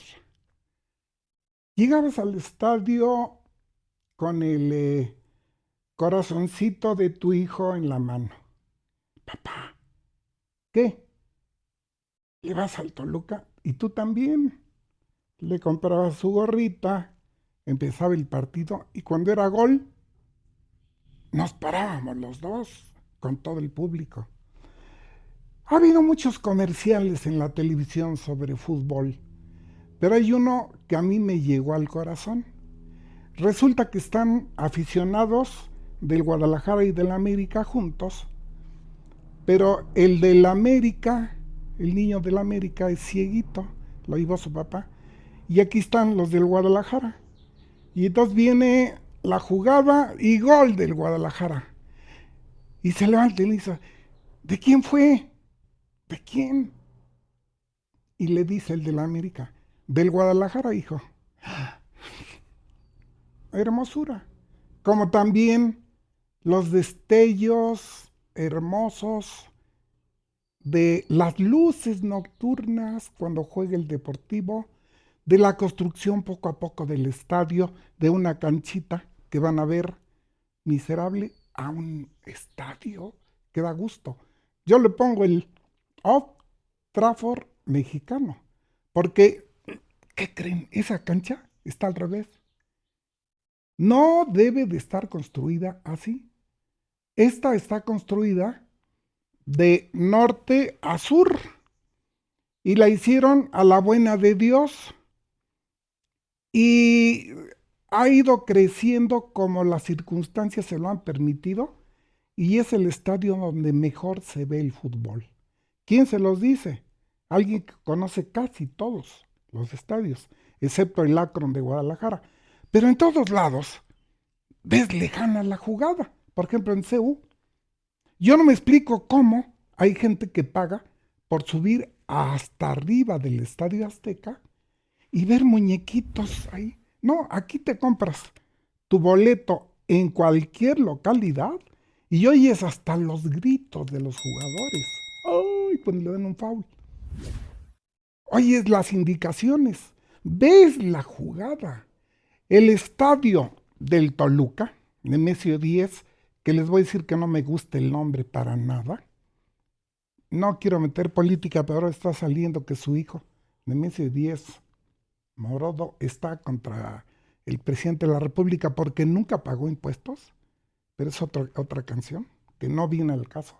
Llegabas al estadio con el corazoncito de tu hijo en la mano. Papá, ¿qué? ¿Le vas al Toluca? Y tú también. Le comprabas su gorrita, empezaba el partido y cuando era gol, nos parábamos los dos con todo el público. Ha habido muchos comerciales en la televisión sobre fútbol, pero hay uno que a mí me llegó al corazón. Resulta que están aficionados del Guadalajara y del América juntos, pero el del América, el niño del América es cieguito, lo llevó su papá, y aquí están los del Guadalajara. Y entonces viene la jugada y gol del Guadalajara. Y se levanta y le dice, ¿de quién fue? ¿De quién? Y le dice el de la América, del Guadalajara, hijo. Hermosura. Como también los destellos hermosos de las luces nocturnas cuando juega el Deportivo, de la construcción poco a poco del estadio, de una canchita que van a ver miserable a un estadio que da gusto. Yo le pongo el Old Trafford mexicano, porque, ¿qué creen? Esa cancha está al revés. No debe de estar construida así. Esta está construida de norte a sur y la hicieron a la buena de Dios y ha ido creciendo como las circunstancias se lo han permitido y es el estadio donde mejor se ve el fútbol. ¿Quién se los dice? Alguien que conoce casi todos los estadios, excepto el Akron de Guadalajara. Pero en todos lados ves lejana la jugada. Por ejemplo, en CU. Yo no me explico cómo hay gente que paga por subir hasta arriba del Estadio Azteca y ver muñequitos ahí. No, aquí te compras tu boleto en cualquier localidad y oyes hasta los gritos de los jugadores. ¡Ay! Cuando le dan un foul. Oyes las indicaciones. Ves la jugada. El estadio del Toluca, Nemesio 10, que les voy a decir que no me gusta el nombre para nada. No quiero meter política, pero ahora está saliendo que su hijo, Nemesio 10, Morodo, está contra el presidente de la República porque nunca pagó impuestos, pero es otra canción que no viene al caso.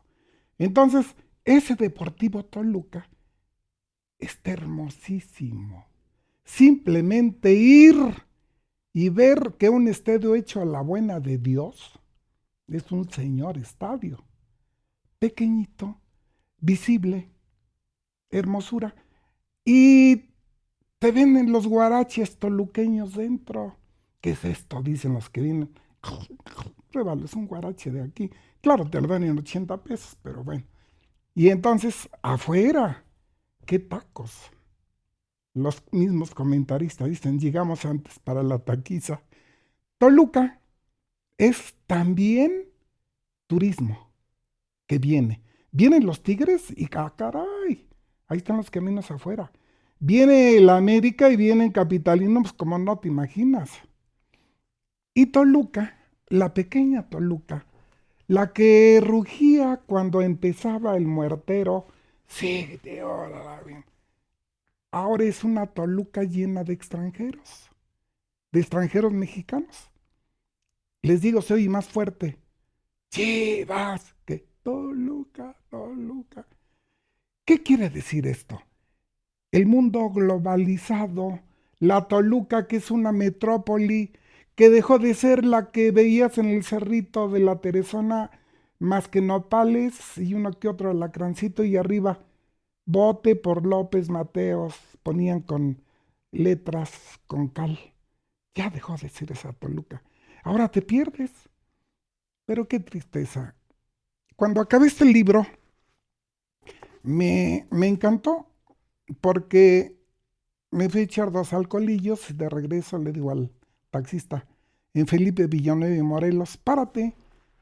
Entonces, ese Deportivo Toluca está hermosísimo. Simplemente ir y ver que un estadio hecho a la buena de Dios es un señor estadio, pequeñito, visible, hermosura. Y te venden los guaraches toluqueños dentro. ¿Qué es esto? Dicen los que vienen. Pruébalo, es un guarache de aquí. Claro, te lo dan en 80 pesos, pero bueno. Y entonces, afuera, ¿qué tacos? Los mismos comentaristas dicen, llegamos antes para la taquiza. Toluca es también turismo que viene. Vienen los Tigres y caray, ahí están los caminos afuera. Viene el América y vienen capitalinos pues, como no te imaginas. Y Toluca, la pequeña Toluca, la que rugía cuando empezaba el muertero, sí, ahora es una Toluca llena de extranjeros mexicanos. Les digo, se oye más fuerte. Chivas, ¿qué? Toluca, Toluca. ¿Qué quiere decir esto? El mundo globalizado, la Toluca, que es una metrópoli que dejó de ser la que veías en el cerrito de la Teresona, más que nopales y uno que otro alacrancito y arriba, vote por López Mateos, ponían con letras con cal. Ya dejó de ser esa Toluca. Ahora te pierdes, pero qué tristeza. Cuando acabé este libro, me encantó porque me fui a echar dos alcoholillos y de regreso le digo al taxista en Felipe Villanueva y Morelos, párate,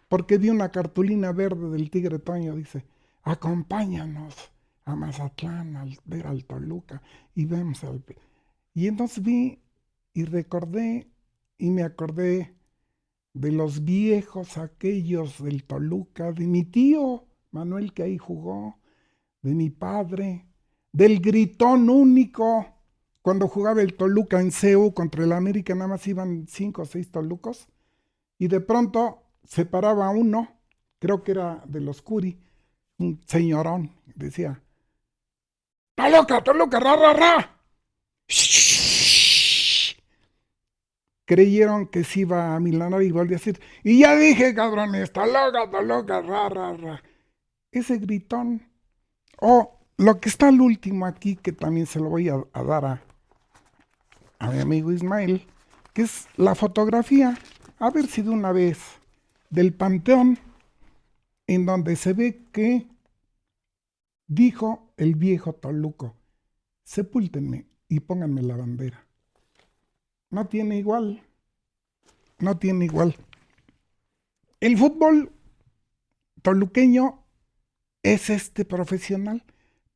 porque vi una cartulina verde del Tigre Toño, dice, acompáñanos a Mazatlán, ver al Toluca, y vemos al... Y entonces vi y recordé y me acordé de los viejos aquellos del Toluca, de mi tío Manuel que ahí jugó, de mi padre, del gritón único. Cuando jugaba el Toluca en CEU contra el América, nada más iban 5 o 6 tolucos, y de pronto se paraba uno, creo que era de los Curi, un señorón, decía, Toluca, Toluca, ra, ra, ra. Shhh. Creyeron que se iba a milanar y volvió a decir, y ya dije, cabrones, Toluca, Toluca, ra, ra, ra. Ese gritón. O lo que está al último aquí, que también se lo voy a dar a mi amigo Ismael, que es la fotografía, a ver si de una vez, del Panteón, en donde se ve que dijo el viejo Toluco, sepúltenme y pónganme la bandera. No tiene igual, no tiene igual. El fútbol toluqueño es este profesional,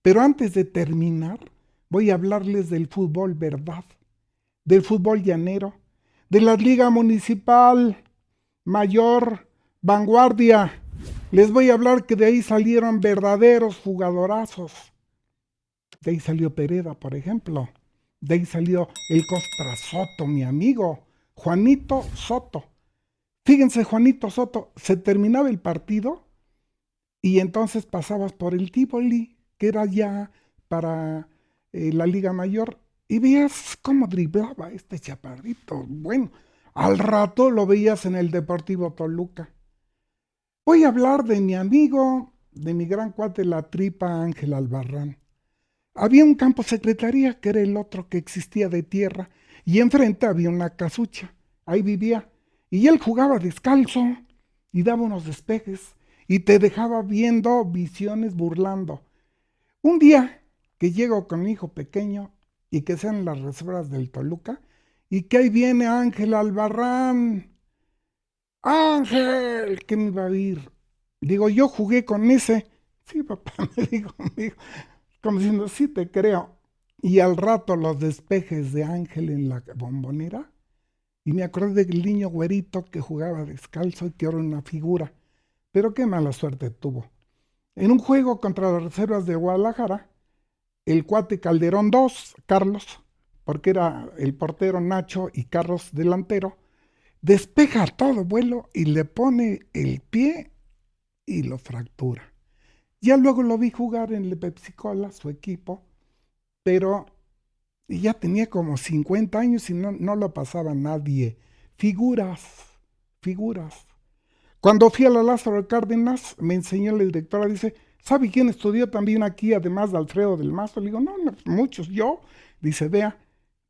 pero antes de terminar, voy a hablarles del fútbol verdad, del fútbol llanero, de la liga municipal, mayor, vanguardia. Les voy a hablar que de ahí salieron verdaderos jugadorazos. De ahí salió Pereda, por ejemplo. De ahí salió el Costra Soto, mi amigo, Juanito Soto. Fíjense, Juanito Soto, se terminaba el partido y entonces pasabas por el Tivoli, que era ya para la Liga Mayor, y veías cómo driblaba este chaparrito. Bueno, al rato lo veías en el Deportivo Toluca. Voy a hablar de mi amigo, de mi gran cuate, la tripa Ángel Albarrán. Había un campo secretaría, que era el otro que existía de tierra, y enfrente había una casucha. Ahí vivía. Y él jugaba descalzo y daba unos despejes y te dejaba viendo visiones burlando. Un día que llego con mi hijo pequeño y que sean las reservas del Toluca y que ahí viene Ángel Albarrán. Ángel, ¿qué me va a ir? Digo, yo jugué con ese. Sí, papá, me dijo mi hijo, como diciendo, sí te creo. Y al rato los despejes de Ángel en la bombonera. Y me acordé del niño güerito que jugaba descalzo y que era una figura. Pero qué mala suerte tuvo. En un juego contra las reservas de Guadalajara, el cuate Calderón 2, Carlos, porque era el portero Nacho y Carlos delantero, despeja a todo vuelo y le pone el pie y lo fractura. Ya luego lo vi jugar en el Pepsi Cola, su equipo, pero ya tenía como 50 años y no lo pasaba nadie. Figuras, figuras. Cuando fui a la Lázaro Cárdenas, me enseñó la directora, dice, ¿sabe quién estudió también aquí, además de Alfredo del Mazo? Le digo, no, no, muchos, yo. Dice, vea,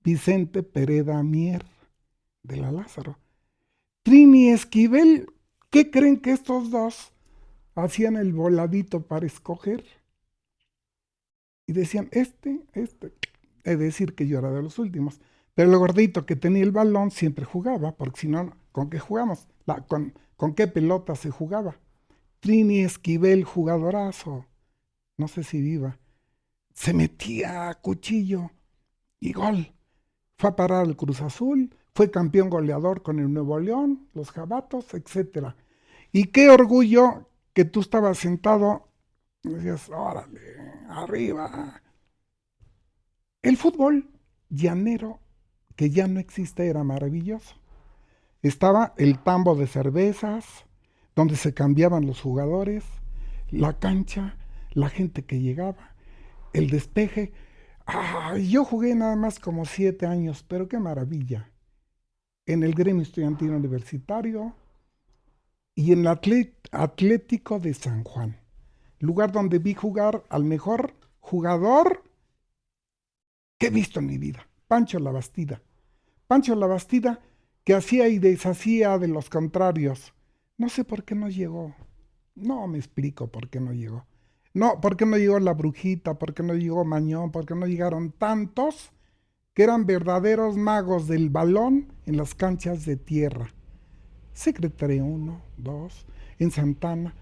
Vicente Pereda Mier, de la Lázaro. Trini Esquivel, ¿qué creen que estos dos hacían el voladito para escoger? Y decían, es decir que yo era de los últimos. Pero el gordito que tenía el balón siempre jugaba, porque si no, ¿con qué jugamos? ¿Con qué pelota se jugaba? Trini Esquivel, jugadorazo, no sé si viva, se metía a cuchillo y gol. Fue a parar al Cruz Azul, fue campeón goleador con el Nuevo León, los Jabatos, etc. Y qué orgullo que tú estabas sentado y decías, órale, arriba. El fútbol llanero, que ya no existe, era maravilloso. Estaba el tambo de cervezas, donde se cambiaban los jugadores. la cancha, la gente que llegaba, el despeje. Yo jugué nada más como 7 años, pero qué maravilla. En el gremio estudiantil universitario y en el Atlético de San Juan, lugar donde vi jugar al mejor jugador que he visto en mi vida, Pancho Labastida. Pancho Labastida, que hacía y deshacía de los contrarios. No sé por qué no llegó. No me explico por qué no llegó. No, por qué no llegó la Brujita, por qué no llegó Mañón, por qué no llegaron tantos que eran verdaderos magos del balón en las canchas de tierra. Secretaría 1, 2, en Santana.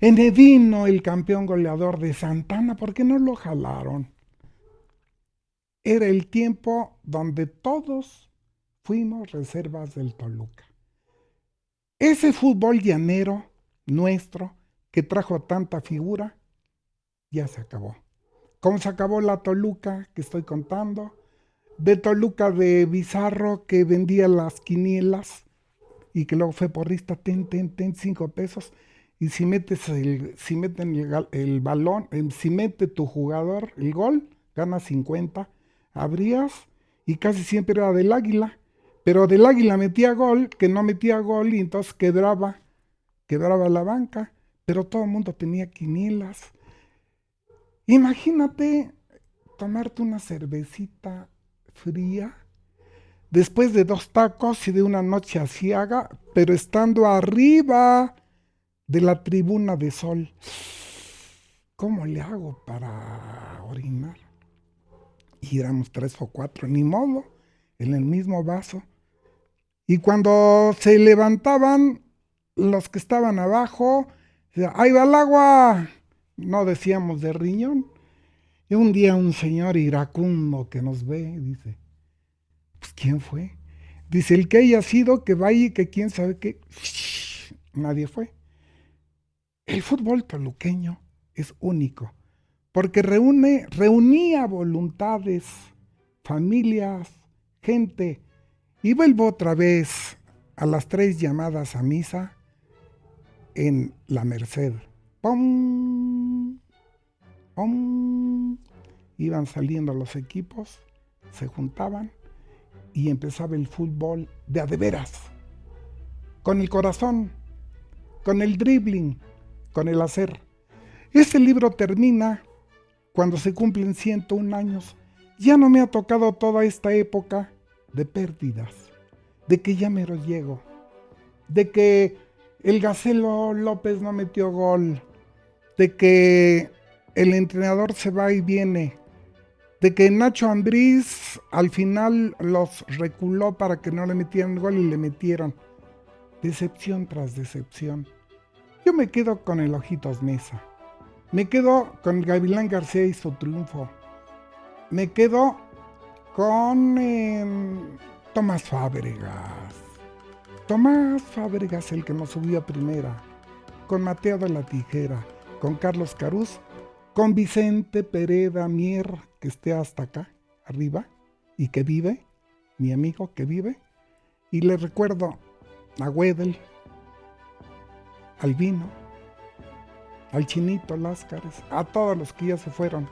En Edino, el campeón goleador de Santana, ¿por qué no lo jalaron? Era el tiempo donde todos fuimos reservas del Toluca. Ese fútbol llanero nuestro que trajo tanta figura, ya se acabó. ¿Cómo se acabó la Toluca que estoy contando? De Toluca de Bizarro que vendía las quinielas y que luego fue porrista, ten, 5 pesos. Y si meten el balón, si mete tu jugador el gol, gana 50. Abrías y casi siempre era del Águila. Pero del Águila metía gol, que no metía gol y entonces quebraba la banca. Pero todo el mundo tenía quinielas. Imagínate tomarte una cervecita fría después de 2 tacos y de una noche asiaga, pero estando arriba de la tribuna de sol. ¿Cómo le hago para orinar? Y éramos 3 o 4, ni modo, en el mismo vaso. Y cuando se levantaban los que estaban abajo, ¡ahí va el agua! No decíamos de riñón. Y un día un señor iracundo que nos ve dice, pues ¿quién fue? Dice, el que haya sido, que vaya y que quién sabe qué. Nadie fue. El fútbol toluqueño es único, porque reunía voluntades, familias, gente. Y vuelvo otra vez a las 3 llamadas a misa en la Merced. ¡Pum! ¡Pum! Iban saliendo los equipos, se juntaban y empezaba el fútbol de a de veras, con el corazón, con el dribbling, con el hacer. Este libro termina cuando se cumplen 101 años. Ya no me ha tocado toda esta época de pérdidas, de que ya mero llego, de que el Gacelo López no metió gol, de que el entrenador se va y viene, de que Nacho Ambriz al final los reculó para que no le metieran gol y le metieron. Decepción tras decepción. Yo me quedo con el Ojitos Mesa. Me quedo con Gavilán García y su triunfo. Me quedo con Tomás Fábregas. Tomás Fábregas, el que nos subió a primera. Con Mateo de la Tijera. Con Carlos Carús. Con Vicente Pereda Mier, que esté hasta acá, arriba. Y que vive. Mi amigo que vive. Y le recuerdo a Wedel, al Vino, al Chinito Láscares, a todos los que ya se fueron.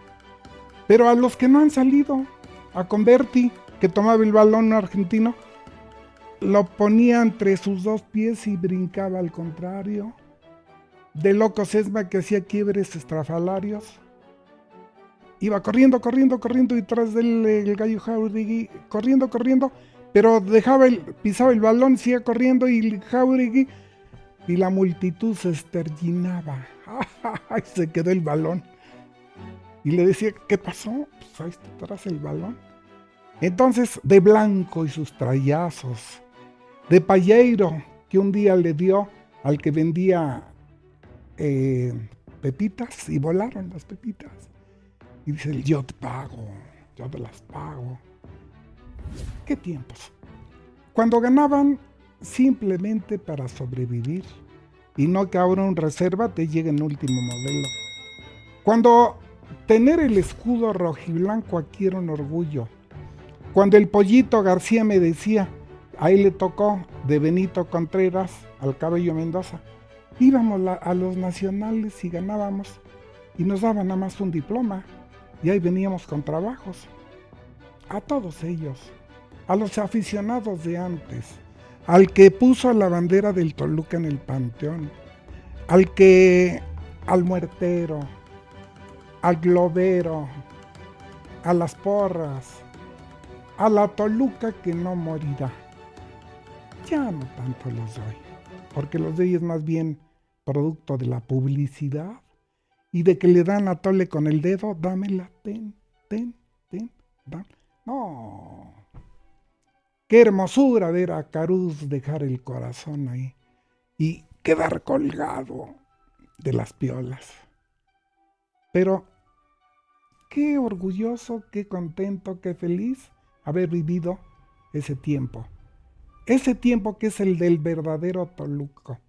Pero a los que no han salido, a Converti, que tomaba el balón argentino, lo ponía entre sus 2 pies y brincaba al contrario. De Loco Sesma, que hacía quiebres estrafalarios. Iba corriendo y tras del el Gallo Jauregui, corriendo, pero pisaba el balón, seguía corriendo y el Jauregui y la multitud se esterginaba. Se quedó el balón. Y le decía, ¿qué pasó? Pues ahí está atrás el balón. Entonces, de Blanco y sus trayazos, de Palleiro, que un día le dio al que vendía pepitas y volaron las pepitas. Y dice, yo te pago, yo te las pago. ¿Qué tiempos? Cuando ganaban simplemente para sobrevivir y no que ahora un reserva te llegue en último modelo. Cuando tener el escudo rojiblanco aquí era un orgullo. Cuando el Pollito García me decía, ahí le tocó de Benito Contreras al Cabello Mendoza, íbamos a los nacionales y ganábamos y nos daban nada más un diploma y ahí veníamos con trabajos. A todos ellos, a los aficionados de antes, al que puso la bandera del Toluca en el panteón, al muertero, al globero, a las porras, a la Toluca que no morirá. Ya no tanto los doy, porque los doy es más bien producto de la publicidad y de que le dan a tole con el dedo, dámela, ten, dame. No, qué hermosura ver a Caruz dejar el corazón ahí y quedar colgado de las piolas. Pero qué orgulloso, qué contento, qué feliz haber vivido ese tiempo. Ese tiempo que es el del verdadero Toluca.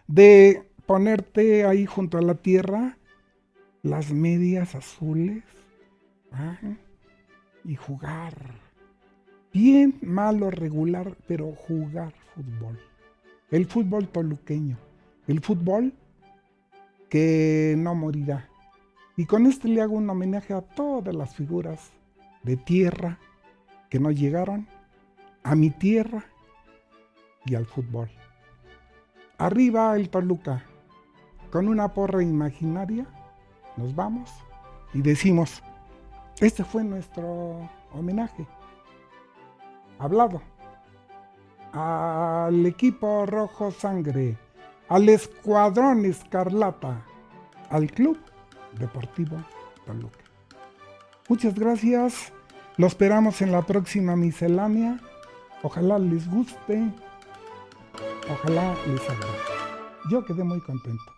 De ponerte ahí junto a la tierra, las medias azules, y jugar. Bien, malo, regular, pero jugar fútbol. El fútbol toluqueño. El fútbol que no morirá. Y con este le hago un homenaje a todas las figuras de tierra que no llegaron a mi tierra y al fútbol. Arriba el Toluca. Con una porra imaginaria nos vamos y decimos, este fue nuestro homenaje. Hablado al equipo rojo sangre, al escuadrón escarlata, al Club Deportivo Toluca. Muchas gracias, lo esperamos en la próxima miscelánea. Ojalá les guste, ojalá les agrade. Yo quedé muy contento.